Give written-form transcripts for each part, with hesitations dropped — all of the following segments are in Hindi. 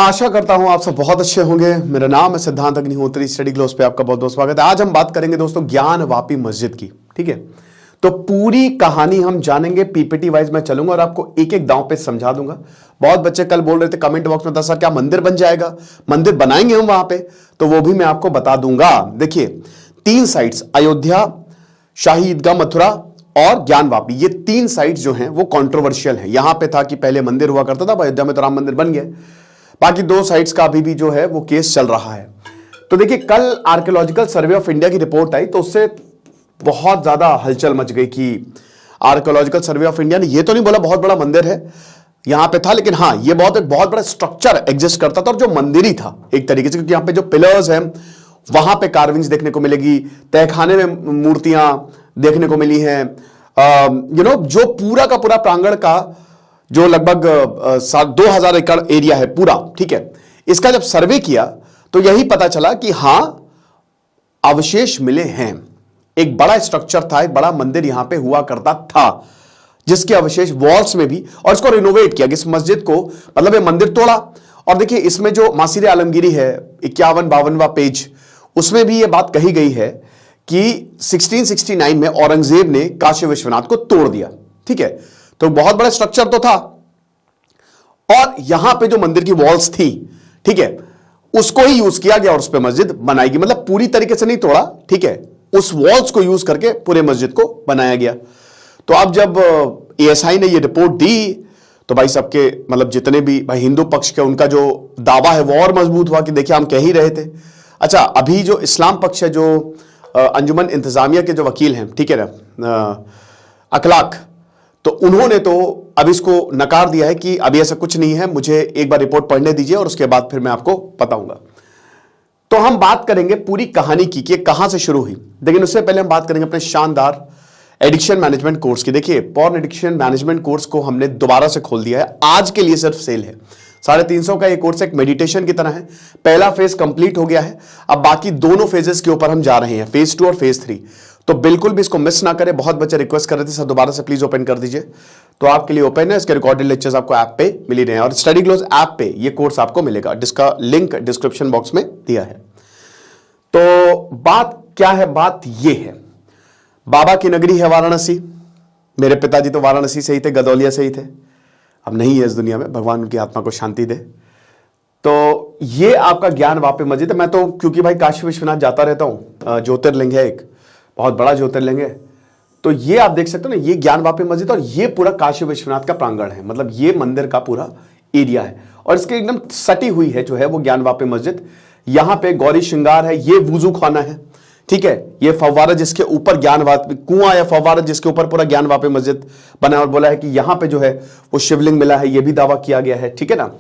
आशा करता हूं आप सब बहुत अच्छे होंगे। मेरा नाम है सिद्धांत अग्निहोत्री। स्टडी ग्लोस पे आपका बहुत बहुत स्वागत है। आज हम बात करेंगे दोस्तों ज्ञान वापी मस्जिद की। ठीक है, तो पूरी कहानी हम जानेंगे। पीपीटी वाइज मैं चलूंगा और आपको एक एक दांव पे समझा दूंगा। बहुत बच्चे कल बोल रहे थे कमेंट बॉक्स में, सर क्या मंदिर बन जाएगा, मंदिर बनाएंगे हम वहां पे, तो वो भी मैं आपको बता दूंगा। देखिए, तीन साइट्स, अयोध्या, शाही ईदगाह मथुरा और ज्ञान वापी, ये तीन साइट्स जो हैं वो कंट्रोवर्शियल हैं। यहां पे था कि पहले मंदिर हुआ करता था, अयोध्या में तो राम मंदिर बन गया। बाकी दो साइट्स का अभी भी जो है वो केस चल रहा है। तो देखिए, कल आर्कियोलॉजिकल सर्वे ऑफ इंडिया की रिपोर्ट आई तो उससे बहुत ज्यादा हलचल मच गई कि आर्कियोलॉजिकल सर्वे ऑफ इंडिया ने ये तो नहीं बोला बहुत बड़ा मंदिर है यहां पे था, लेकिन हाँ ये बहुत बड़ा स्ट्रक्चर एग्जिस्ट करता था और जो मंदिर ही था एक तरीके से, क्योंकि यहां पे जो पिलर्स हैं वहां पे कार्विंग्स देखने को मिलेगी, तहखाने में मूर्तियां देखने को मिली हैं। जो पूरा का पूरा प्रांगण का जो लगभग 2000 एकड़ एरिया है पूरा, ठीक है, इसका जब सर्वे किया तो यही पता चला कि हां अवशेष मिले हैं। एक बड़ा स्ट्रक्चर था, एक बड़ा मंदिर यहां पे हुआ करता था जिसके अवशेष वॉल्स में भी, और इसको रिनोवेट किया, इस मस्जिद को, मतलब ये मंदिर तोड़ा। और देखिए इसमें जो मासीर आलमगीरी है 51-52वां पेज, उसमें भी ये बात कही गई है कि 1669 में औरंगजेब ने काशी विश्वनाथ को तोड़ दिया। ठीक है, तो बहुत बड़ा स्ट्रक्चर तो था और यहां पे जो मंदिर की वॉल्स थी, ठीक है, उसको ही यूज किया गया और उस पर मस्जिद बनाई गई। मतलब पूरी तरीके से नहीं तोड़ा, ठीक है, उस वॉल्स को यूज करके पूरे मस्जिद को बनाया गया। तो अब जब एएसआई ने ये रिपोर्ट दी तो भाई सबके, मतलब जितने भी भाई हिंदू पक्ष के, उनका जो दावा है वो और मजबूत हुआ कि देखिए हम कह ही रहे थे। अच्छा, अभी जो इस्लाम पक्ष है, जो अंजुमन इंतजामिया के जो वकील हैं, ठीक है ना, अखलाक, तो उन्होंने तो अब इसको नकार दिया है कि अभी ऐसा कुछ नहीं है, मुझे एक बार रिपोर्ट पढ़ने दीजिए और उसके बाद फिर मैं आपको बताऊंगा। तो हम बात करेंगे पूरी कहानी की कि कहां से शुरू हुई, लेकिन उससे पहले हम बात करेंगे अपने शानदार एडिक्शन मैनेजमेंट कोर्स की। देखिए, पॉर्न एडिक्शन मैनेजमेंट कोर्स को हमने दोबारा से खोल दिया है, आज के लिए सिर्फ सेल है। 350 का ये कोर्स एक मेडिटेशन की तरह है। पहला फेज कंप्लीट हो गया है, अब बाकी दोनों फेजेस के ऊपर हम जा रहे हैं, फेज 2 और फेज 3। तो बिल्कुल भी इसको मिस ना करें। बहुत बच्चे रिक्वेस्ट कर रहे थे सर दोबारा से प्लीज ओपन कर दीजिए, तो आपके लिए ओपन है। इसके रिकॉर्डेड लेक्चर्स आपको ऐप पे मिल ही रहे हैं और स्टडी ग्लोस ऐप पे ये कोर्स आपको मिलेगा, जिसका लिंक डिस्क्रिप्शन बॉक्स में दिया है। तो बात क्या है, बात ये है, बाबा की नगरी है वाराणसी। मेरे पिताजी तो वाराणसी से ही थे, गदौलिया से ही थे, अब नहीं है इस दुनिया में, भगवान उनकी आत्मा को शांति दे। तो ये आपका ज्ञान वापी मस्जिद है। मैं तो क्योंकि भाई काशी विश्वनाथ जाता रहता हूं, ज्योतिर्लिंग है, एक बहुत बड़ा ज्योतिर्लिंग है, तो ये आप देख सकते हो ना, ये ज्ञान वापी मस्जिद और ये पूरा काशी विश्वनाथ का प्रांगण है, मतलब ये मंदिर का पूरा एरिया है और इसके एकदम सटी हुई है जो है वो ज्ञान वापी मस्जिद। यहां पे गौरी श्रृंगार है, ये वुजू खाना है, ठीक है, ये फव्वारा जिसके ऊपर ज्ञान वापी, कुआं या फव्वारा जिसके ऊपर पूरा ज्ञान वापी मस्जिद बना, और बोला है कि यहां पे जो है वो शिवलिंग मिला है, ये भी दावा किया गया है। ठीक है ना,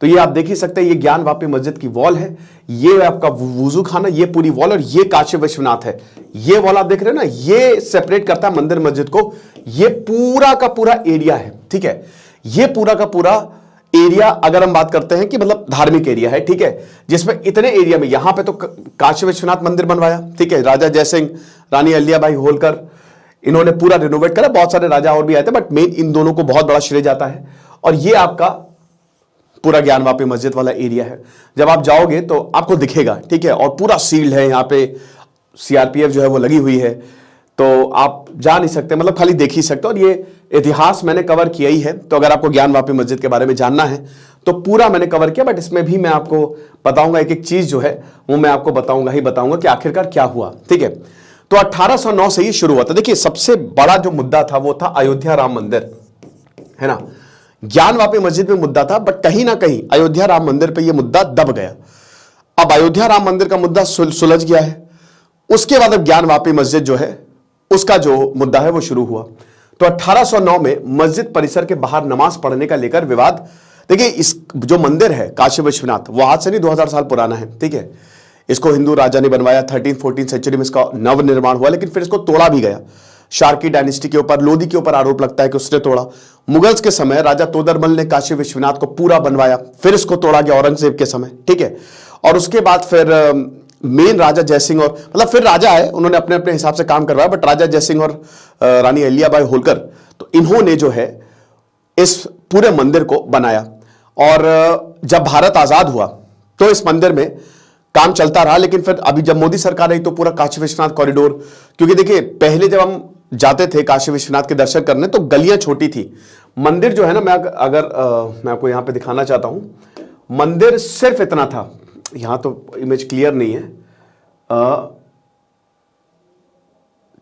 तो ये आप देख ही सकते हैं, ये ज्ञान वापी मस्जिद की वॉल है, ये आपका वुजू खाना, ये पूरी वॉल, और ये काशी विश्वनाथ है। ये वॉल आप देख रहे हो ना, ये सेपरेट करता है मंदिर मस्जिद को। ये पूरा का पूरा एरिया है, ठीक है, ये पूरा का पूरा एरिया, अगर हम बात करते हैं कि मतलब धार्मिक एरिया है, ठीक है, जिसमें इतने एरिया में यहां पे तो काशी विश्वनाथ मंदिर बनवाया, ठीक है, राजा जयसिंह, रानी अहिल्याबाई होलकर, इन्होंने पूरा रिनोवेट करा। बहुत सारे राजा और भी आए थे, बट मेन इन दोनों को बहुत बड़ा श्रेय जाता है। और ये आपका पूरा ज्ञान वापी मस्जिद वाला एरिया है। जब आप जाओगे तो आपको दिखेगा, ठीक है, और पूरा सील्ड है, यहाँ पे सीआरपीएफ जो है वो लगी हुई है, तो आप जा नहीं सकते, मतलब खाली देख ही सकते हो। और ये इतिहास मैंने कवर किया ही है, तो अगर आपको ज्ञान वापी मस्जिद के बारे में जानना है तो पूरा मैंने कवर किया, बट इसमें भी मैं आपको बताऊंगा, एक एक चीज जो है वो मैं आपको बताऊंगा ही बताऊंगा कि आखिरकार क्या हुआ। ठीक है, तो 1809 से ये शुरू हुआ था। देखिए, सबसे बड़ा जो मुद्दा था वो था अयोध्या राम मंदिर, है ना। ज्ञान वापी मस्जिद में मुद्दा था, बट कहीं ना कहीं अयोध्या राम मंदिर पे ये मुद्दा दब गया। अब अयोध्या राम मंदिर का मुद्दा सुलझ गया है, उसके बाद अब ज्ञान वापी मस्जिद जो है उसका जो मुद्दा है वो शुरू हुआ। तो 1809 में मस्जिद परिसर के बाहर नमाज पढ़ने का लेकर विवाद। देखिए, इस जो मंदिर है काशी विश्वनाथ, वो आज से नहीं 2000 साल पुराना है, ठीक है। इसको हिंदू राजा ने बनवाया, 13-14 सेंचुरी में इसका नव निर्माण हुआ, लेकिन फिर इसको तोड़ा भी गया। शार्की डायनेस्टी के ऊपर, लोधी के ऊपर आरोप लगता है कि उसने तोड़ा। मुगल्स के समय राजा तोदरमल ने काशी विश्वनाथ को पूरा बनवाया, फिर इसको तोड़ा गया औरंगजेब के समय, ठीक है। और उसके बाद फिर मेन राजा जयसिंह, और मतलब फिर राजा आए, उन्होंने अपने अपने हिसाब से काम करवाया, बट राजा जयसिंह और रानी अहिल्याबाई होलकर, तो इन्होंने जो है इस पूरे मंदिर को बनाया। और जब भारत आजाद हुआ तो इस मंदिर में काम चलता रहा, लेकिन फिर अभी जब मोदी सरकार आई तो पूरा काशी विश्वनाथ कॉरिडोर, क्योंकि देखिए पहले जब हम जाते थे काशी विश्वनाथ के दर्शन करने तो गलियां छोटी थी, मंदिर जो है ना, मैं आपको यहां पे दिखाना चाहता हूं, मंदिर सिर्फ इतना था, यहां तो इमेज क्लियर नहीं है,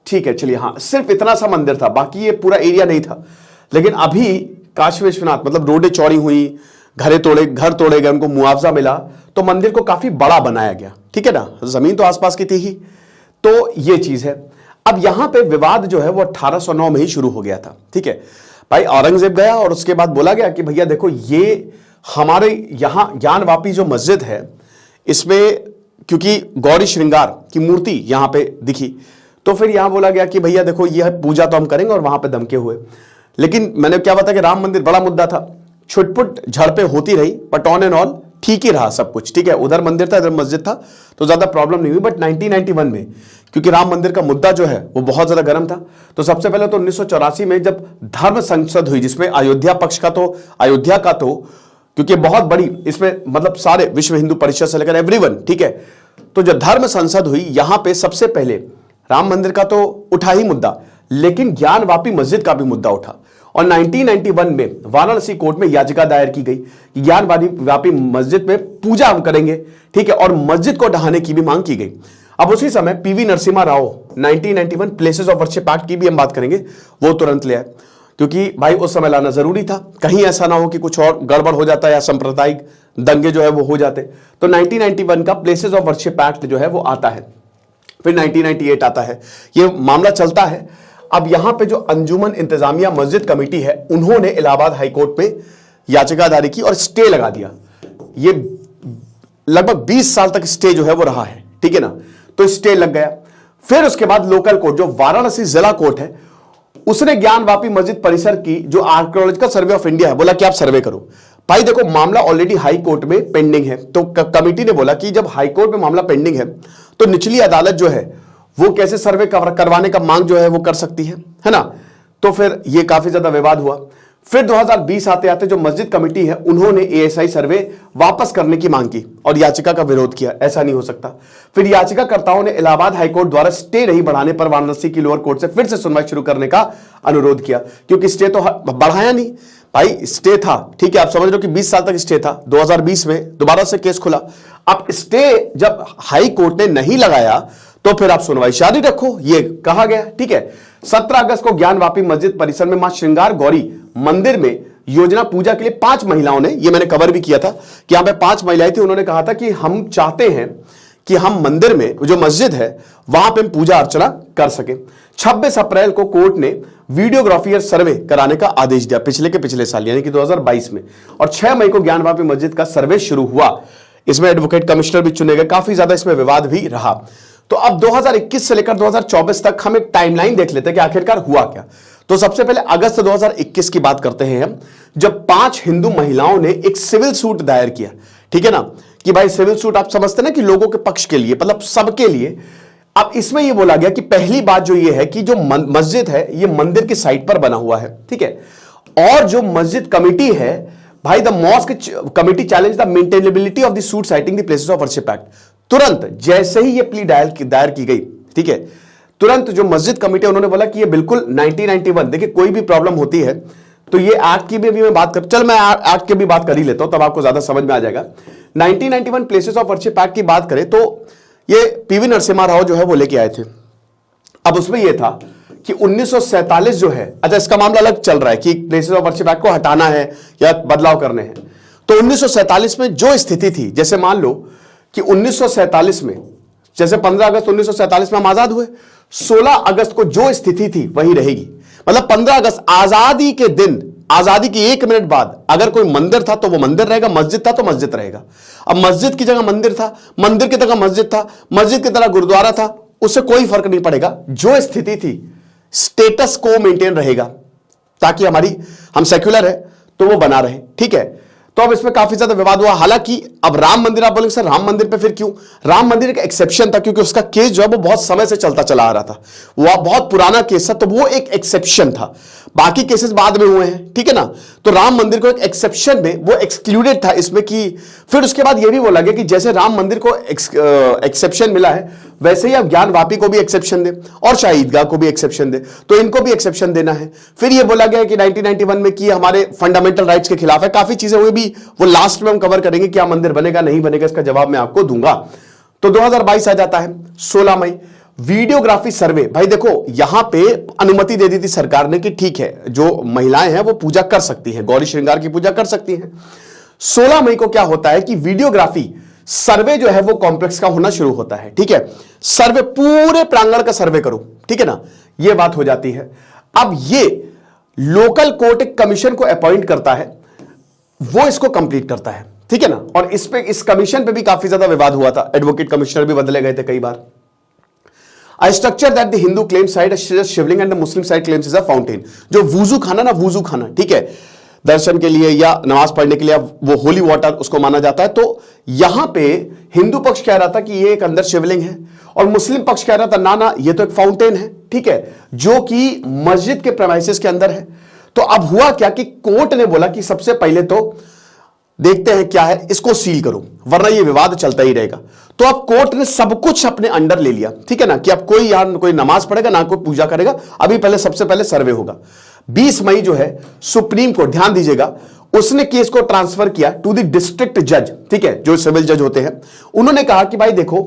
ठीक है चलिए, हाँ सिर्फ इतना सा मंदिर था, बाकी ये पूरा एरिया नहीं था। लेकिन अभी काशी विश्वनाथ मतलब रोडें चौड़ी हुई, घर तोड़े गए, उनको मुआवजा मिला, तो मंदिर को काफी बड़ा बनाया गया, ठीक है ना, जमीन तो आसपास की थी ही, तो ये चीज है। अब यहां पे विवाद जो है वो 1809 में ही शुरू हो गया था, ठीक है भाई, औरंगजेब गया और उसके बाद बोला गया कि भैया देखो ये हमारे यहां ज्ञानवापी जो मस्जिद है इसमें, क्योंकि गौरी श्रृंगार की मूर्ति यहां पे दिखी, तो फिर यहां बोला गया कि भैया देखो यह पूजा तो हम करेंगे, और वहां पे धमके हुए। लेकिन मैंने क्या बताया कि राम मंदिर बड़ा मुद्दा था, छुटपुट झड़पें होती रही, बट ऑन एंड ऑल ठीक ही रहा सब कुछ, ठीक है, उधर मंदिर था इधर मस्जिद था, तो ज्यादा प्रॉब्लम नहीं हुई। बट 1991 में क्योंकि राम मंदिर का मुद्दा जो है वो बहुत ज्यादा गर्म था, तो सबसे पहले तो 1984 में जब धर्म संसद हुई, जिसमें अयोध्या का तो क्योंकि बहुत बड़ी इसमें मतलब सारे विश्व हिंदू परिषद से लेकर एवरीवन, ठीक है, तो जब धर्म संसद हुई यहां पे सबसे पहले राम मंदिर का तो उठा ही मुद्दा, लेकिन ज्ञानवापी मस्जिद का भी मुद्दा उठा, और 1991 में वाराणसी कोर्ट में याचिका दायर की गई कि ज्ञानवापी मस्जिद में पूजा हम करेंगे, ठीक है, और मस्जिद को ढहाने की भी मांग की गई। अब उसी समय PV Narasimha Rao 1991 places of worship act की भी हम बात करेंगे, वो तुरंत ले आए, क्योंकि भाई उस समय लाना जरूरी था, कहीं ऐसा ना हो कि कुछ और गड़बड़ हो जाता या सांप्रदायिक दंगे जो है वो हो जाते। तो 1991 का प्लेसेस ऑफ वर्शिप एक्ट जो है वो आता है, फिर 1998 आता है, ये मामला चलता है। अब यहां पे जो अंजुमन इंतजामिया मस्जिद कमेटी है, उन्होंने इलाहाबाद हाईकोर्ट में याचिका दायर की और स्टे लगा दिया। ये लगभग 20 साल तक स्टे जो है वो रहा है, ठीक है ना, तो स्टे लग गया। फिर उसके बाद लोकल कोर्ट जो वाराणसी जिला कोर्ट है, उसने ज्ञानवापी मस्जिद परिसर की जो आर्कियोलॉजिकल सर्वे ऑफ इंडिया है, बोला कि आप सर्वे करो। भाई देखो मामला ऑलरेडी हाई कोर्ट में पेंडिंग है, तो कमेटी ने बोला कि जब हाई कोर्ट में मामला पेंडिंग है तो निचली अदालत जो है वो कैसे सर्वे करवाने का मांग जो है वो कर सकती है ना, तो फिर ये काफी ज्यादा विवाद हुआ। फिर 2020 आते आते जो मस्जिद कमेटी है उन्होंने एएसआई सर्वे वापस करने की मांग की और याचिका का विरोध किया, ऐसा नहीं हो सकता। फिर याचिकाकर्ताओं ने इलाहाबाद हाईकोर्ट द्वारा स्टे नहीं बढ़ाने पर वाराणसी की लोअर कोर्ट से फिर से सुनवाई शुरू करने का अनुरोध किया, क्योंकि स्टे तो बढ़ाया नहीं भाई, स्टे था, ठीक है, आप समझ लो कि 20 साल तक स्टे था, 2020 में दोबारा से केस खुला। अब स्टे जब हाई कोर्ट ने नहीं लगाया तो फिर आप सुनवाई जारी रखो, ये कहा गया, ठीक है। 17 अगस्त को ज्ञानवापी मस्जिद परिसर में मां श्रृंगार गौरी मंदिर में योजना पूजा के लिए 5 महिलाओं ने, ये मैंने कवर भी किया था कि यहां पे 5 महिलाएं थी, उन्होंने कहा था कि हम चाहते हैं कि हम मंदिर में जो मस्जिद है वहां पे हम पूजा अर्चना कर सके। 26 अप्रैल को कोर्ट ने वीडियोग्राफी और सर्वे कराने का आदेश दिया, पिछले साल यानी कि 2022 में, और 6 मई को ज्ञानवापी मस्जिद का सर्वे शुरू हुआ। इसमें एडवोकेट कमिश्नर भी चुने गए, काफी ज्यादा इसमें विवाद भी रहा। तो अब 2021 से लेकर 2024 तक हम एक टाइमलाइन देख लेते हैं कि आखिरकार हुआ क्या। तो सबसे पहले अगस्त 2021 की बात करते हैं हम, जब 5 हिंदू महिलाओं ने एक सिविल सूट दायर किया, ठीक है ना, कि भाई सिविल सूट आप समझते ना कि लोगों के पक्ष के लिए, मतलब सबके लिए। अब इसमें यह बोला गया कि पहली बात जो ये है कि जो मस्जिद है ये मंदिर की साइट पर बना हुआ है, ठीक है, और जो मस्जिद कमेटी है भाई, the mosque committee challenge the maintainability of the suit citing the places of worship act. तुरंत जैसे ही ये प्ली दायर की गई, ठीक है, तुरंत जो मस्जिद कमेटी उन्होंने बोला कि ये बिल्कुल 1991, देखिए कोई भी प्रॉब्लम होती है तो ये एक्ट की भी मैं बात कर, चल मैं एक्ट की भी बात कर ही लेता हूं, तब आपको ज्यादा समझ में आ जाएगा। 1991 प्लेसेस ऑफ वर्शिप एक्ट की बात करें तो ये पीवी नरसिम्हा राव जो है वो लेके आए थे। अब उसमें यह था कि 1947 जो है, अच्छा इसका मामला अलग चल रहा है कि प्लेसेस ऑफ वर्शिप एक्ट को हटाना है या बदलाव करने हैं। तो 1947 में जो स्थिति थी, जैसे मान लो कि 1947 में, जैसे 15 अगस्त 1947 में हम आजाद हुए, 16 अगस्त को जो स्थिति थी वही रहेगी। मतलब 15 अगस्त आजादी के दिन, आजादी की 1 मिनट बाद अगर कोई मंदिर था तो वो मंदिर रहेगा, मस्जिद था तो मस्जिद रहेगा। अब मस्जिद की जगह मंदिर था, मंदिर की जगह मस्जिद था, मस्जिद की तरह गुरुद्वारा था, उससे कोई फर्क नहीं पड़ेगा। जो स्थिति थी स्टेटस को मेंटेन रहेगा, ताकि हम सेक्युलर है तो वो बना रहे, ठीक है। तो अब इसमें काफी ज्यादा विवाद हुआ। हालांकि अब राम मंदिर, आप बोलेंगे सर राम मंदिर पे फिर क्यों? राम मंदिर एक एक्सेप्शन था, क्योंकि उसका केस जो है वो बहुत समय से चलता चला आ रहा था, वो बहुत पुराना केस था, तो वो एक एक्सेप्शन था। बाकी केसेस बाद में हुए हैं, ठीक है ना। तो राम मंदिर को एक एक्सेप्शन में वो एक्सक्लूडेड था इसमें कि फिर उसके बाद ये भी बोला गया कि जैसे राम मंदिर को एक्सेप्शन मिला है वैसे ही अब ज्ञान वापी को भी एक्सेप्शन दे और शाही ईदगाह को भी एक्सेप्शन दे, तो इनको भी एक्सेप्शन देना है। फिर ये बोला गया कि 1991 में कि हमारे फंडामेंटल राइट्स के खिलाफ है। काफी चीजें हुई भी, वो लास्ट में हम कवर करेंगे, क्या मंदिर बनेगा नहीं बनेगा इसका जवाब मैं आपको दूंगा। तो 2022 आ जाता है 16 मई, वीडियोग्राफी सर्वे। भाई देखो यहां पे अनुमति दे दी थी सरकार ने कि ठीक है जो महिलाएं हैं वो पूजा कर सकती हैं, गौरी श्रृंगार की पूजा कर सकती हैं। 16 मई को क्या होता है कि वीडियोग्राफी सर्वे जो है वो कॉम्प्लेक्स का होना शुरू होता है, ठीक है। सर्वे, पूरे प्रांगण का सर्वे करो, ठीक है ना, ये बात हो जाती है। अब ये लोकल कोर्ट एक कमीशन को अपॉइंट करता है, वो इसको कंप्लीट करता है, ठीक है ना। और इस कमीशन पे भी काफी ज्यादा विवाद हुआ था, एडवोकेट कमिश्नर भी बदले गए थे कई बार। A structure that the Hindu claims side is Shivling and the Muslim side claims is a fountain। जो वुजू खाना ना, वुजू खाना, ठीक है, दर्शन के लिए या नमाज पढ़ने के लिए वो होली वाटर उसको माना जाता है। तो यहां पे हिंदू पक्ष कह रहा था कि ये एक अंदर शिवलिंग है, और मुस्लिम पक्ष कह रहा था ना ना ये तो एक फाउंटेन है, ठीक है, जो कि मस्जिद के प्रेमाइसेस के अंदर है। तो अब हुआ क्या कि कोर्ट ने बोला कि सबसे पहले तो देखते हैं क्या है, इसको सील करो, वरना ये विवाद चलता ही रहेगा। तो अब कोर्ट ने सब कुछ अपने अंडर ले लिया, ठीक है ना, कि अब कोई यहां कोई नमाज पढ़ेगा ना कोई पूजा करेगा, अभी पहले सबसे पहले सर्वे होगा। 20 मई जो है सुप्रीम कोर्ट, ध्यान दीजिएगा, उसने केस को ट्रांसफर किया टू द डिस्ट्रिक्ट जज, ठीक है, जो सिविल जज होते हैं। उन्होंने कहा कि भाई देखो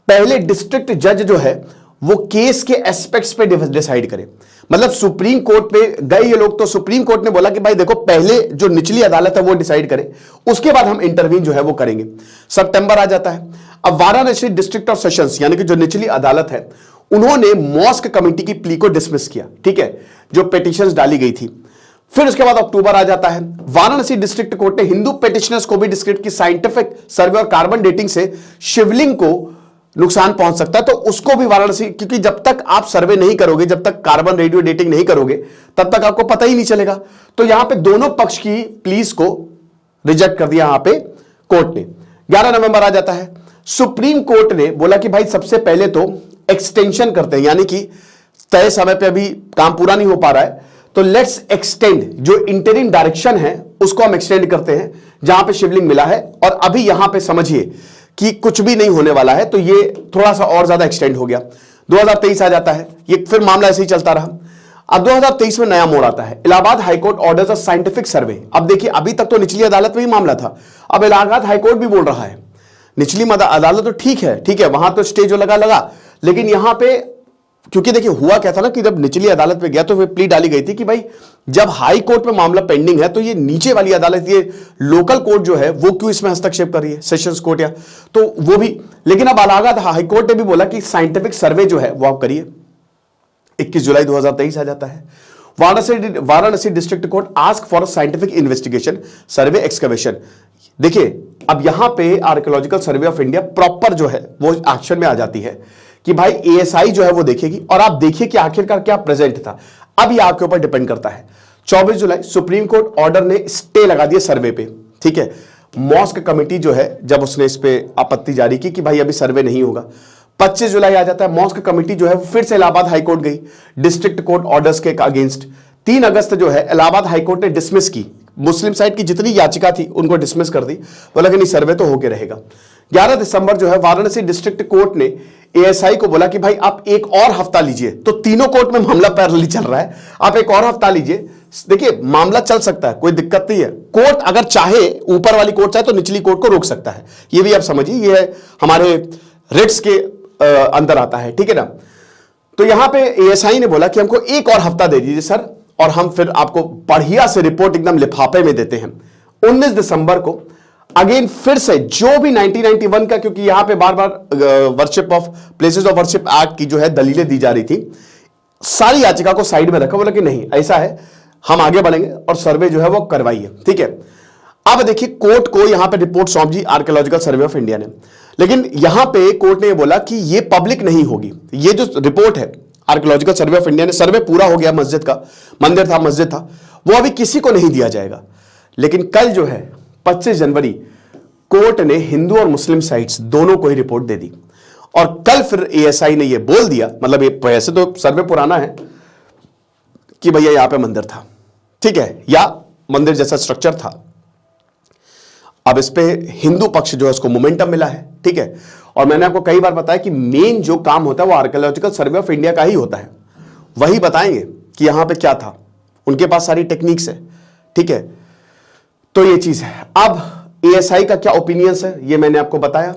पहले डिस्ट्रिक्ट जज जो है वो केस के एस्पेक्ट्स पे डिसाइड करे। मतलब सुप्रीम कोर्ट पे गए ये लोग, तो सुप्रीम कोर्ट ने बोला कि भाई देखो पहले जो निचली अदालत है वो डिसाइड करे, उसके बाद हम इंटरवीन जो है वो करेंगे। सितंबर आ जाता है। अब वाराणसी डिस्ट्रिक्ट ऑफ सेशंस यानी कि जो निचली अदालत है, उन्होंने मॉस्क कमेटी की प्ली को डिसमिस किया, ठीक है, जो पिटीशंस डाली गई थी। फिर उसके बाद अक्टूबर आ जाता है। वाराणसी डिस्ट्रिक्ट कोर्ट ने हिंदू पिटिशनर्स को भी डिस्क्रिप्ट की साइंटिफिक सर्वे और कार्बन डेटिंग से शिवलिंग को नुकसान पहुंच सकता है, तो उसको भी वाराणसी, क्योंकि जब तक आप सर्वे नहीं करोगे, जब तक कार्बन रेडियो डेटिंग नहीं करोगे, तब तक आपको पता ही नहीं चलेगा। तो यहां पे दोनों पक्ष की प्लीज को रिजेक्ट कर दिया यहां पे कोर्ट ने। 11 नवंबर आ जाता है। सुप्रीम कोर्ट ने बोला कि भाई सबसे पहले तो एक्सटेंशन करते हैं, यानी कि तय समय पे अभी काम पूरा नहीं हो पा रहा है, तो लेट्स एक्सटेंड, जो इंटरिम डायरेक्शन है उसको हम एक्सटेंड करते हैं जहां पे शिवलिंग मिला है। और अभी यहां पे समझिए कि कुछ भी नहीं होने वाला है, तो ये थोड़ा सा और ज्यादा एक्सटेंड हो गया। 2023 आ जाता है, ये फिर मामला ऐसे ही चलता रहा। अब 2023 में नया मोड़ आता है। Allahabad high court orders a scientific survey. अब देखिए अभी तक तो निचली अदालत में ही मामला था, अब इलाहाबाद हाईकोर्ट भी बोल रहा है। निचली अदालत तो ठीक है, वहां तो स्टे जो लगा, लेकिन यहां पे क्योंकि देखिए हुआ क्या था ना कि जब निचली अदालत में गया तो वे प्ली डाली गई थी कि भाई जब हाई कोर्ट में मामला पेंडिंग है तो ये नीचे वाली अदालत, ये लोकल कोर्ट जो है वो क्यों इसमें हस्तक्षेप कर रही है, सेशंस कोर्ट या, तो वो भी। लेकिन अब इलाहाबाद हाई कोर्ट ने भी बोला कि साइंटिफिक सर्वे जो है वो आप करिए। 21 जुलाई 2023 आ जाता है। Varanasi district court ask for scientific investigation survey excavation. देखिए अब यहां पे archaeological survey of India proper जो है वो एक्शन में आ जाती है कि भाई एएसआई जो है वो देखेगी, और आप देखिए कि आखिरकार क्या प्रेजेंट था। अब ये आपके ऊपर डिपेंड करता है। 24 जुलाई सुप्रीम कोर्ट ऑर्डर ने स्टे लगा दिया सर्वे पे, ठीक है। मॉस्क कमेटी जो है जब उसने इस पे आपत्ति जारी की कि भाई अभी सर्वे नहीं होगा। 25 जुलाई आ जाता है। मॉस्क कमेटी जो है फिर से इलाहाबाद हाईकोर्ट गई डिस्ट्रिक्ट कोर्ट ऑर्डर्स के अगेंस्ट। 3 अगस्त जो है इलाहाबाद हाईकोर्ट ने डिसमिस की, मुस्लिम साइड की जितनी याचिका थी उनको डिसमिस कर दी, बोला कि नहीं सर्वे तो होके रहेगा। 11 दिसंबर जो है वाराणसी डिस्ट्रिक्ट कोर्ट ने एएसआई को बोला कि भाई आप एक और हफ्ता लीजिए। तो तीनों कोर्ट में मामला पैरेलली चल रहा है, आप एक और हफ्ता लीजिए। देखिए मामला चल सकता है, कोई दिक्कत नहीं है। कोर्ट अगर चाहे, ऊपर वाली कोर्ट चाहे तो निचली कोर्ट को रोक सकता है, ये भी आप समझिए, ये हमारे रिट्स के अंदर आता है, ठीक है ना। तो यहां पे एएसआई ने बोला कि हमको एक और हफ्ता दे दीजिए सर, और हम फिर आपको बढ़िया से रिपोर्ट एकदम लिफाफे में देते हैं। 19 दिसंबर को अगेन फिर से जो भी 1991 का, क्योंकि यहां पे बार बार worship of places of worship act की जो है दलीलें दी जा रही थी, सारी याचिका को साइड में रखा, बोला कि नहीं ऐसा है, हम आगे बढ़ेंगे और सर्वे जो है वो करवाइए, ठीक है। अब देखिए कोर्ट को यहां पे रिपोर्ट सौंप दी आर्कियोलॉजिकल सर्वे ऑफ इंडिया ने, लेकिन यहां पे कोर्ट ने ये बोला कि ये पब्लिक नहीं होगी। ये जो रिपोर्ट है आर्कियोलॉजिकल सर्वे ऑफ इंडिया ने, सर्वे पूरा हो गया मस्जिद का, मंदिर था मस्जिद था, वो अभी किसी को नहीं दिया जाएगा। लेकिन कल जो है 25 जनवरी कोर्ट ने हिंदू और मुस्लिम साइट्स दोनों को ही रिपोर्ट दे दी। और कल फिर एएसआई ने यह बोल दिया, मतलब ये वैसे तो सर्वे पुराना है कि भैया यहां पे मंदिर था, ठीक है, या मंदिर जैसा स्ट्रक्चर था। अब इस पे हिंदू पक्ष जो है उसको मोमेंटम मिला है, ठीक है। और मैंने आपको कई बार बताया कि मेन जो काम होता है वो आर्कियोलॉजिकल सर्वे ऑफ इंडिया का ही होता है, वही बताएंगे कि यहां पे क्या था, उनके पास सारी टेक्निक्स है, ठीक है। तो ये चीज है। अब एएसआई का क्या ओपिनियंस है ये मैंने आपको बताया।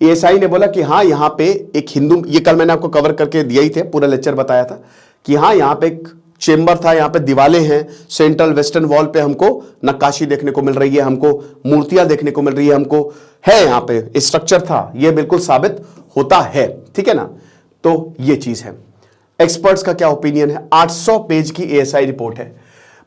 एएसआई ने बोला कि हाँ यहां पे एक हिंदू, ये कल मैंने आपको कवर करके दिया ही थे, पूरा लेक्चर बताया था कि हाँ यहां पे एक चेंबर था, यहां पे दीवारें हैं, सेंट्रल वेस्टर्न वॉल पे हमको नक्काशी देखने को मिल रही है, हमको मूर्तियां देखने को मिल रही है, हमको है यहां पे स्ट्रक्चर था, ये बिल्कुल साबित होता है, ठीक है ना। तो ये चीज है। एक्सपर्ट्स का क्या ओपिनियन है? 800 पेज की एएसआई रिपोर्ट है।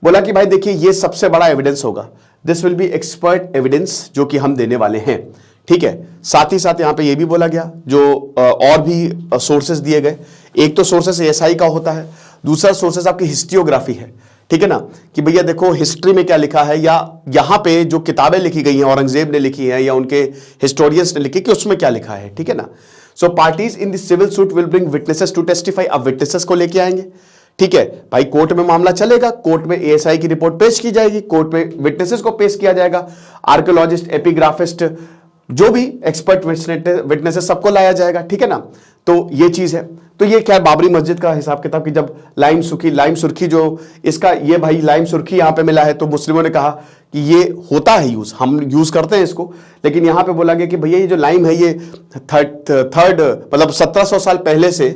बोला कि भाई देखिए ये सबसे बड़ा एविडेंस होगा, this will be expert evidence जो कि हम देने वाले हैं, ठीक है। साथ ही साथ यहां पे ये भी बोला गया जो और भी सोर्सेस दिए गए, एक तो सोर्सेस एएसआई का होता है, दूसरा सोर्सेस आपकी हिस्ट्रियोग्राफी है, ठीक है ना, कि भैया देखो हिस्ट्री में क्या लिखा है, या यहां पे जो किताबें लिखी गई हैं, औरंगजेब ने लिखी है या उनके हिस्टोरियंस ने लिखी, कि उसमें क्या लिखा है, ठीक है ना। So parties in the civil suit will bring witnesses to testify. अब विटनेसेस को लेके आएंगे, ठीक है भाई, कोर्ट में मामला चलेगा, कोर्ट में एएसआई की रिपोर्ट पेश की जाएगी, कोर्ट में विटनेसेस को पेश किया जाएगा, आर्कियोलॉजिस्ट, एपिग्राफिस्ट, जो भी एक्सपर्ट विटनेसेस सबको लाया जाएगा, ठीक है ना। तो ये चीज है। तो ये क्या बाबरी मस्जिद का हिसाब किताब, की जब लाइम सुर्खी जो इसका, ये भाई लाइम सुर्खी यहां पे मिला है, तो मुस्लिमों ने कहा कि ये होता है यूज, हम यूज करते हैं इसको, लेकिन यहां पे बोला गया कि भैया ये जो लाइम है ये थर्ड मतलब 1700 साल पहले से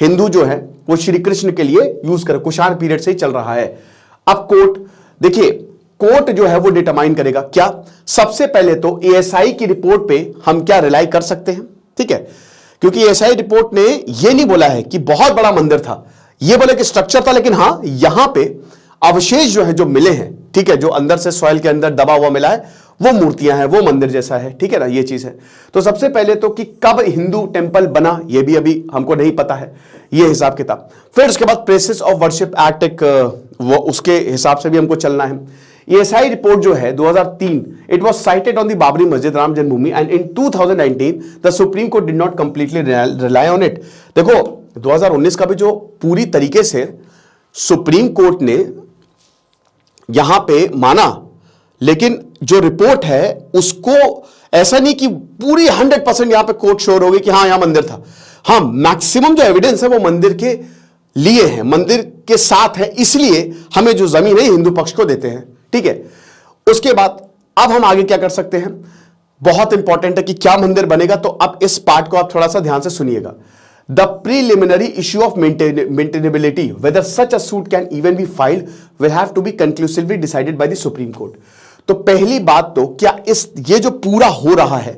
हिंदू जो है वो श्री कृष्ण के लिए यूज कर, कुषाण पीरियड से ही चल रहा है। अब कोर्ट देखिए, कोर्ट जो है वो डिटरमाइन करेगा क्या। सबसे पहले तो एएसआई की रिपोर्ट पे हम क्या रिलाई कर सकते हैं, ठीक है, क्योंकि एएसआई रिपोर्ट ने ये नहीं बोला है कि बहुत बड़ा मंदिर था, ये बोले कि स्ट्रक्चर था, लेकिन हां यहां पे अवशेष जो है जो मिले हैं, ठीक है, जो अंदर से सॉइल के अंदर दबा हुआ मिला है, वो मूर्तियां हैं, वो मंदिर जैसा है, ठीक है ना, ये चीज है। तो सबसे पहले तो कि कब हिंदू टेंपल बना ये भी अभी हमको नहीं पता है, ये हिसाब किताब। फिर उसके बाद प्लेसेस ऑफ वर्शिप एक्ट, एक वो उसके हिसाब से भी हमको चलना है। एएसआई रिपोर्ट जो है 2003, it was cited on the Babri Masjid, Ram Janmabhoomi, and in 2019 the Supreme Court did not completely rely on it. देखो 2019 का भी जो पूरी तरीके से सुप्रीम कोर्ट ने यहां पे माना, लेकिन जो रिपोर्ट है उसको ऐसा नहीं कि पूरी 100% यहां पे कोर्ट श्योर होगी कि हाँ यहां मंदिर था। हाँ मैक्सिमम जो एविडेंस है वो मंदिर के लिए है, मंदिर के साथ है, इसलिए हमें जो जमीन है हिंदू पक्ष को देते हैं, ठीक है। उसके बाद अब हम आगे क्या कर सकते हैं, बहुत इंपॉर्टेंट है कि क्या मंदिर बनेगा। तो अब इस पार्ट को आप थोड़ा सा ध्यान से सुनिएगा। The preliminary issue of maintainability whether such a suit can even be filed will have to be conclusively decided by the Supreme Court. तो पहली बात तो क्या ये जो पूरा हो रहा है,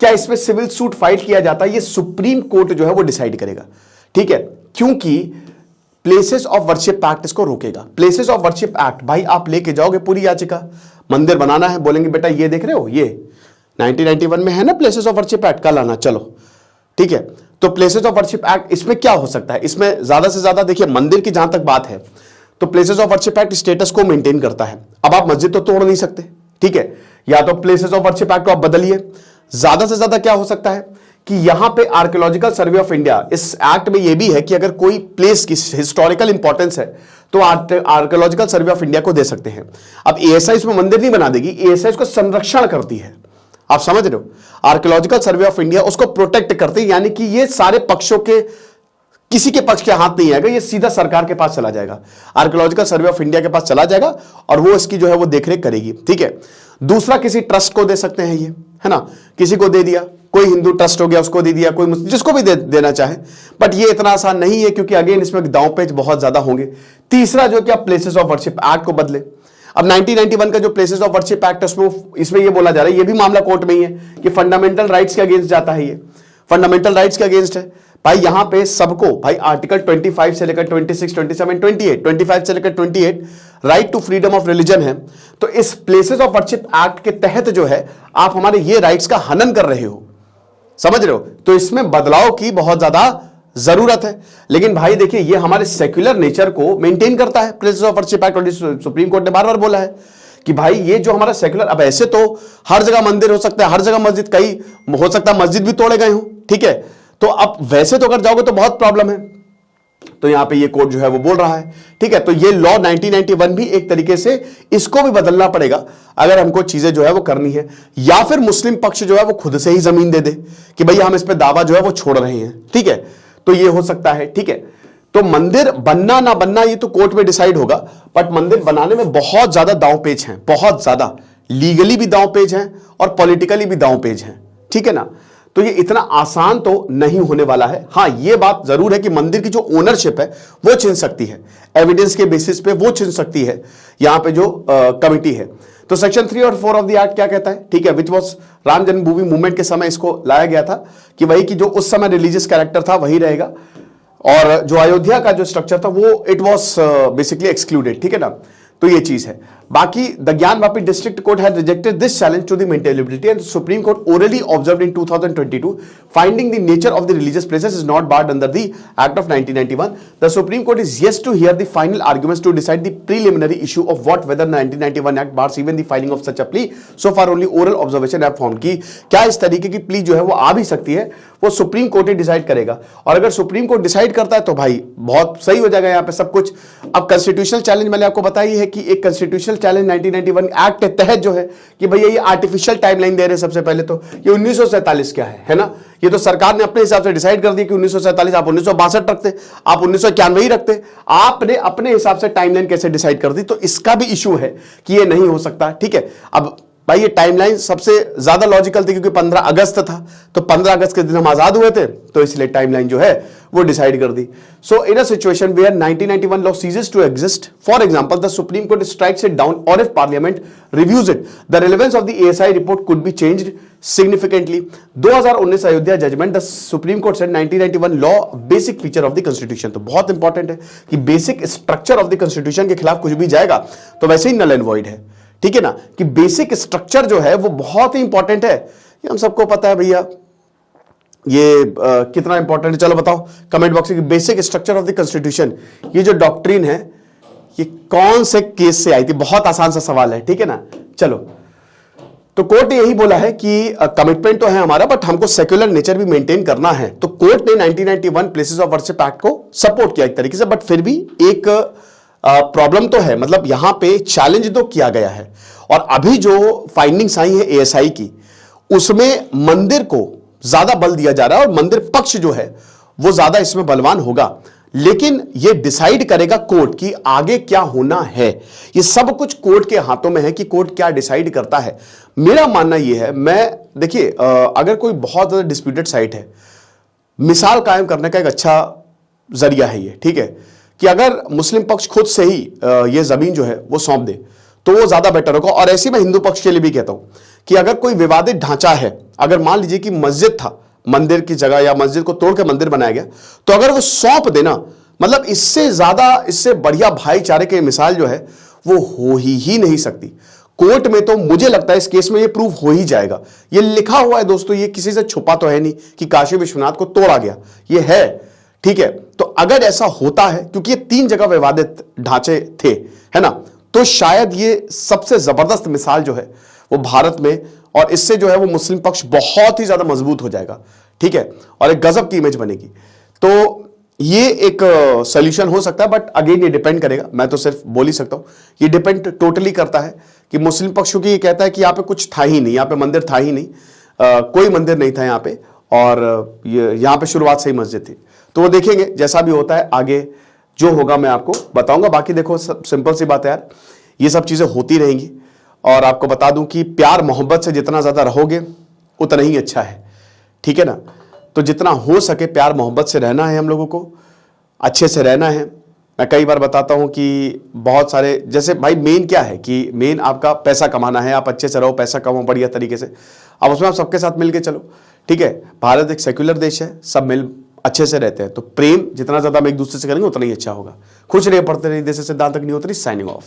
क्या इसमें सिविल सूट फाइल किया जाता है, ये सुप्रीम कोर्ट जो है वो डिसाइड करेगा, ठीक है, क्योंकि प्लेसेस ऑफ वर्शिप एक्ट इसको रोकेगा। प्लेसेस ऑफ वर्शिप एक्ट भाई आप लेके जाओगे पूरी याचिका, मंदिर बनाना है, बोलेंगे बेटा ये देख रहे हो ये 1991 में है ना प्लेसेस ऑफ वर्शिप एक्ट, कल आना, चलो ठीक है। तो प्लेसेस ऑफ वर्शिप एक्ट इसमें क्या हो सकता है, इसमें ज्यादा से ज्यादा देखिए मंदिर की जहां तक बात है तो places of worship act status को मेंटेन करता है। अब आप मस्जिद तो तोड़ नहीं सकते, ठीक है, या तो प्लेसेस ऑफ वर्शिप एक्ट को आप बदलिए। ज्यादा से ज्यादा क्या हो सकता है कि यहां पे आर्कियोलॉजिकल सर्वे ऑफ इंडिया, इस एक्ट में यह भी है कि अगर कोई प्लेस की हिस्टोरिकल इंपॉर्टेंस है तो आर्कियोलॉजिकल सर्वे ऑफ इंडिया को दे सकते हैं। अब एएसआई इसमें मंदिर नहीं बना देगी, एएसआई इसको संरक्षण करती है, आप समझ रहे हो, आर्कियोलॉजिकल सर्वे ऑफ इंडिया उसको प्रोटेक्ट करते हैं, यानी कि ये सारे पक्षों के किसी के पक्ष के हाथ नहीं आएगा, ये सीधा सरकार के पास चला जाएगा, आर्कियोलॉजिकल सर्वे ऑफ इंडिया के पास चला जाएगा और वो इसकी जो है वो देखरेख करेगी, ठीक है। दूसरा किसी ट्रस्ट को दे सकते हैं, ये है ना, किसी को दे दिया, कोई हिंदू ट्रस्ट हो गया उसको दे दिया, कोई जिसको भी देना चाहे, बट ये इतना आसान नहीं है क्योंकि अगेन इसमें दांव पेच बहुत ज्यादा होंगे। तीसरा जो कि आप प्लेसेस ऑफ वर्शिप एक्ट को बदले। अब 1991 का जो प्लेसेस ऑफ वर्शिप एक्ट है इसमें ये बोला जा रहा है, ये भी मामला कोर्ट में ही है कि फंडामेंटल राइट्स के अगेंस्ट जाता है, ये फंडामेंटल राइट्स के अगेंस्ट है भाई। यहां पे सबको भाई आर्टिकल 25 से लेकर 26, 27, 28, 25 से लेकर 28 right to freedom of religion है। तो इस प्लेसेस ऑफ वर्शिप एक्ट के तहत जो है आप हमारे ये राइट्स का हनन कर रहे हो, समझ रहे हो, तो इसमें बदलाव की बहुत ज्यादा जरूरत है। लेकिन भाई देखिए ये हमारे सेक्युलर नेचर को मेंटेन करता है प्लेसेस ऑफ वर्शिप एक्ट, और सुप्रीम कोर्ट ने बार बार बोला है कि भाई ये जो हमारा सेकुलर, अब ऐसे तो हर जगह मंदिर हो सकता है, हर जगह मस्जिद, कई हो सकता है मस्जिद भी तोड़े गए हो, ठीक है, तो अब वैसे तो अगर जाओगे तो बहुत प्रॉब्लम है। तो यहां पे ये कोड जो है वो बोल रहा है, ठीक है, तो ये लॉ 1991 भी एक तरीके से इसको भी बदलना पड़ेगा अगर हमको चीजें जो है वो करनी है, या फिर मुस्लिम पक्ष जो है वो खुद से ही जमीन दे दे कि भाई हम इस पे दावा जो है वो छोड़ रहे हैं, ठीक है, तो ये हो सकता है, ठीक है। तो मंदिर बनना ना बनना ये तो कोर्ट में डिसाइड होगा, बट मंदिर बनाने में बहुत ज्यादा दांव पेच हैं, बहुत ज्यादा, लीगली भी दांव पेच हैं और पॉलिटिकली भी दांव पेच हैं, ठीक है ना। तो ये इतना आसान तो नहीं होने वाला है। हां, ये बात जरूर है कि मंदिर की जो ओनरशिप है वो छीन सकती है, एविडेंस के बेसिस पे वो छीन सकती है यहां पे जो कमिटी है। तो सेक्शन 3 और 4 ऑफ द एक्ट क्या कहता है, ठीक है, which was Ram Janmabhoomi movement के समय इसको लाया गया था कि वही कि जो उस समय रिलीजियस कैरेक्टर था वही रहेगा, और जो अयोध्या का जो स्ट्रक्चर था वो इट वॉज बेसिकली एक्सक्लूडेड, ठीक है ना। तो ये चीज है। बाकी the Gyanvapi district court had rejected this challenge to the maintainability and Supreme Court orally observed in 2022 finding the nature of the religious places is not barred under the act of 1991. The Supreme Court is yet to hear the final arguments to decide the preliminary issue of what whether 1991 act bars even the filing of such a plea. So far only oral observation have found कि क्या इस तरीके की प्ली जो है वो आ भी सकती है, वो सुप्रीम कोर्ट ही डिसाइड करेगा। और अगर सुप्रीम कोर्ट डिसाइड करता है तो भाई बहुत सही हो जाएगा यहाँ पे सब कुछ। अब कॉन्स्टिट्यूशनल चैलेंज मैंने आपको बताई है कि एक कॉन्स्टिट्यूशनल चैलेंज 1991 एक्ट के तहत जो है कि भैया ये आर्टिफिशियल टाइमलाइन दे रहे हैं। सबसे पहले तो ये 1947 क्या है ना, ये तो सरकार ने अपने हिसाब से डिसाइड कर दिया कि 1947, आप 1962 रखते, आप 1991 ही रखते, आपने अपने हिसाब से टाइमलाइन कैसे डिसाइड कर दी। तो इसका भी इशू है कि ये नहीं हो सकता, ठीक है। अब भाई ये टाइमलाइन सबसे ज्यादा लॉजिकल थी क्योंकि 15 अगस्त था, तो 15 अगस्त के दिन हम आजाद हुए थे, तो इसलिए टाइमलाइन जो है वो डिसाइड कर दी। So in a situation where 1991 law ceases to exist, for example the Supreme Court strikes it down और if parliament reviews it, the relevance of the ASI report could be changed significantly. 2019 Ayodhya judgment, the Supreme Court said 1991 law basic feature of the constitution. तो बहुत इंपॉर्टेंट है कि basic structure of the constitution के खिलाफ कुछ भी जाएगा तो वैसे ही नल एंड वॉइड है, ठीक है ना, कि बेसिक स्ट्रक्चर जो है वो बहुत ही इंपॉर्टेंट है। ये हम सबको पता है भैया, ये कितना इंपॉर्टेंट है, चलो बताओ कमेंट बॉक्स में। Basic structure of the constitution, ये जो डॉक्ट्रिन है ये कौन से केस से आई थी, बहुत आसान सा सवाल है, ठीक है ना। चलो, तो कोर्ट ने यही बोला है कि कमिटमेंट तो है हमारा बट हमको सेक्युलर नेचर भी मेंटेन करना है। तो कोर्ट ने 1991 प्लेसेस ऑफ वर्शिप एक्ट को सपोर्ट किया एक तरीके से, बट फिर भी एक प्रॉब्लम तो है, मतलब यहां पे चैलेंज तो किया गया है। और अभी जो फाइंडिंग्स आई है एएसआई की, उसमें मंदिर को ज्यादा बल दिया जा रहा है और मंदिर पक्ष जो है वो ज्यादा इसमें बलवान होगा, लेकिन ये डिसाइड करेगा कोर्ट कि आगे क्या होना है। ये सब कुछ कोर्ट के हाथों में है कि कोर्ट क्या डिसाइड करता है। मेरा मानना ये है, मैं देखिए अगर कोई बहुत ज्यादा डिस्प्यूटेड साइट है, मिसाल कायम करने का एक अच्छा जरिया है ये, ठीक है, कि अगर मुस्लिम पक्ष खुद से ही ये जमीन जो है वो सौंप दे तो वो ज्यादा बेटर होगा। और ऐसे मैं हिंदू पक्ष के लिए भी कहता हूं कि अगर कोई विवादित ढांचा है, अगर मान लीजिए कि मस्जिद था, मंदिर की जगह या मस्जिद को तोड़ के मंदिर बनाया गया, तो अगर वो सौंप देना, मतलब इससे ज्यादा, इससे बढ़िया भाईचारे की मिसाल जो है वो हो ही नहीं सकती। कोर्ट में तो मुझे लगता है इस केस में ये प्रूव हो ही जाएगा। ये लिखा हुआ है दोस्तों, ये किसी से छुपा तो है नहीं कि काशी विश्वनाथ को तोड़ा गया, ये है, ठीक है। तो अगर ऐसा होता है, क्योंकि ये 3 जगह विवादित ढांचे थे, है ना, तो शायद ये सबसे जबरदस्त मिसाल जो है वो भारत में, और इससे जो है वो मुस्लिम पक्ष बहुत ही ज्यादा मजबूत हो जाएगा, ठीक है, और एक गजब की इमेज बनेगी। तो ये एक सॉल्यूशन हो सकता है, बट अगेन ये डिपेंड करेगा, मैं तो सिर्फ बोल ही सकता हूं, ये डिपेंड टोटली करता है कि मुस्लिम पक्ष, क्योंकि ये कहता है कि यहां पे कुछ था ही नहीं, यहां पे मंदिर था ही नहीं, कोई मंदिर नहीं था यहां पे, और यहां पे शुरुआत से ही मस्जिद थी। तो वो देखेंगे, जैसा भी होता है आगे जो होगा मैं आपको बताऊंगा। बाकी देखो सिंपल सी बात है यार, ये सब चीजें होती रहेंगी, और आपको बता दूं कि प्यार मोहब्बत से जितना ज्यादा रहोगे उतना ही अच्छा है, ठीक है ना। तो जितना हो सके प्यार मोहब्बत से रहना है, हम लोगों को अच्छे से रहना है। मैं कई बार बताता हूं कि बहुत सारे, जैसे भाई मेन क्या है कि मेन आपका पैसा कमाना है, आप अच्छे से रहो, पैसा कमाओ बढ़िया तरीके से, अब उसमें आप सबके साथ मिलके चलो, ठीक है। भारत एक सेक्युलर देश है, सब मिल अच्छे से रहते हैं, तो प्रेम जितना ज्यादा हम एक दूसरे से करेंगे उतना ही अच्छा होगा। खुश रहिए, पढ़ते रहिए। दिस इज सिद्धांत अग्निहोत्री, साइनिंग ऑफ।